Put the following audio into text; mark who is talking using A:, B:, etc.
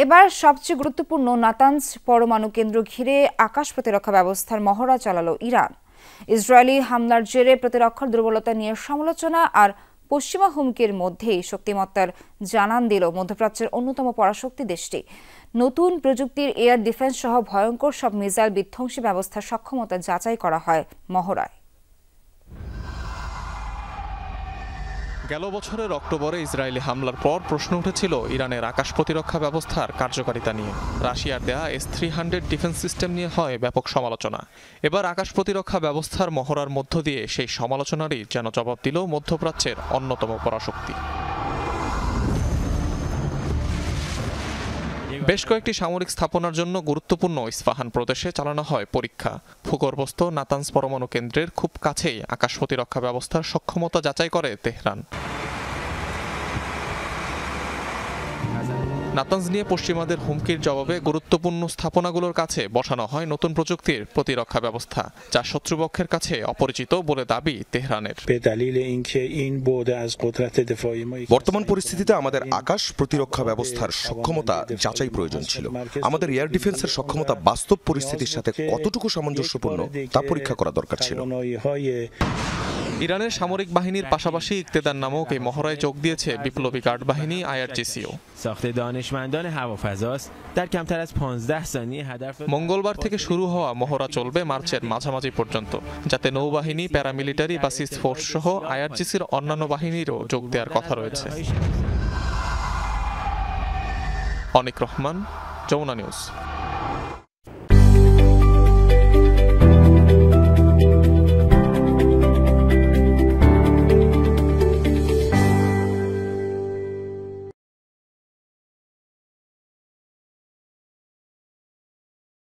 A: এবার সবচেয়ে গুরুত্বপূর্ণ নাতানজ পরমাণু কেন্দ্র ঘিরে আকাশ প্রতিরক্ষা ব্যবস্থার মহড়া চালালো ইরান। ইসরায়েলি হামলার জেরে প্রতিরক্ষার দুর্বলতা নিয়ে সমালোচনা আর পশ্চিমা হুমকির মধ্যেই শক্তিমত্তার জানান দিল মধ্যপ্রাচ্যের অন্যতম পরাশক্তি দেশটি। নতুন প্রযুক্তির এয়ার ডিফেন্স সহ ভয়ঙ্কর সব মিসাইল বিধ্বংসী ব্যবস্থার সক্ষমতা যাচাই করা হয় মহড়ায়।
B: গেল বছরের অক্টোবরে ইসরায়েলি হামলার পর প্রশ্ন উঠেছিল ইরানের আকাশ প্রতিরক্ষা ব্যবস্থার কার্যকারিতা নিয়ে। রাশিয়ার দেয়া S-300 ডিফেন্স সিস্টেম নিয়ে হয় ব্যাপক সমালোচনা। এবার আকাশ প্রতিরক্ষা ব্যবস্থার মহড়ার মধ্য দিয়ে সেই সমালোচনারই যেন জবাব দিল মধ্যপ্রাচ্যের অন্যতম পরাশক্তি। বেশ কয়েকটি সামরিক স্থাপনার জন্য গুরুত্বপূর্ণ ইস্পাহান প্রদেশে চালানো হয় পরীক্ষা। ভূগর্ভস্থ নাতানজ পরমাণু কেন্দ্রের খুব কাছেই আকাশ প্রতিরক্ষা ব্যবস্থার সক্ষমতা যাচাই করে তেহরান। নাতানজ নিয়ে পশ্চিমাদের হুমকির জবাবে গুরুত্বপূর্ণ স্থাপনাগুলোর কাছে বসানো হয় নতুন প্রযুক্তির প্রতিরক্ষা ব্যবস্থা, যা শত্রুপক্ষের কাছে অপরিচিত বলে দাবি তেহরানের।
C: বর্তমান পরিস্থিতিতে আমাদের আকাশ প্রতিরক্ষা ব্যবস্থার সক্ষমতা যাচাই প্রয়োজন ছিল। আমাদের এয়ার ডিফেন্সের সক্ষমতা বাস্তব পরিস্থিতির সাথে কতটুকু সামঞ্জস্যপূর্ণ তা পরীক্ষা করা দরকার ছিল।
B: ইরানের সামরিক বাহিনীর পাশাপাশি ইক্তেদার নামক এই মহড়ায় যোগ দিয়েছে বিপ্লবী গার্ড বাহিনী IRGCও। মঙ্গলবার থেকে শুরু হওয়া মহড়া চলবে মার্চের মাঝামাঝি পর্যন্ত, যাতে নৌবাহিনী, প্যারামিলিটারি বা সিজ ফোর্স সহ IRGCর অন্যান্য বাহিনীরও যোগ দেওয়ার কথা রয়েছে। অনিক রহমান, যমুনা নিউজ।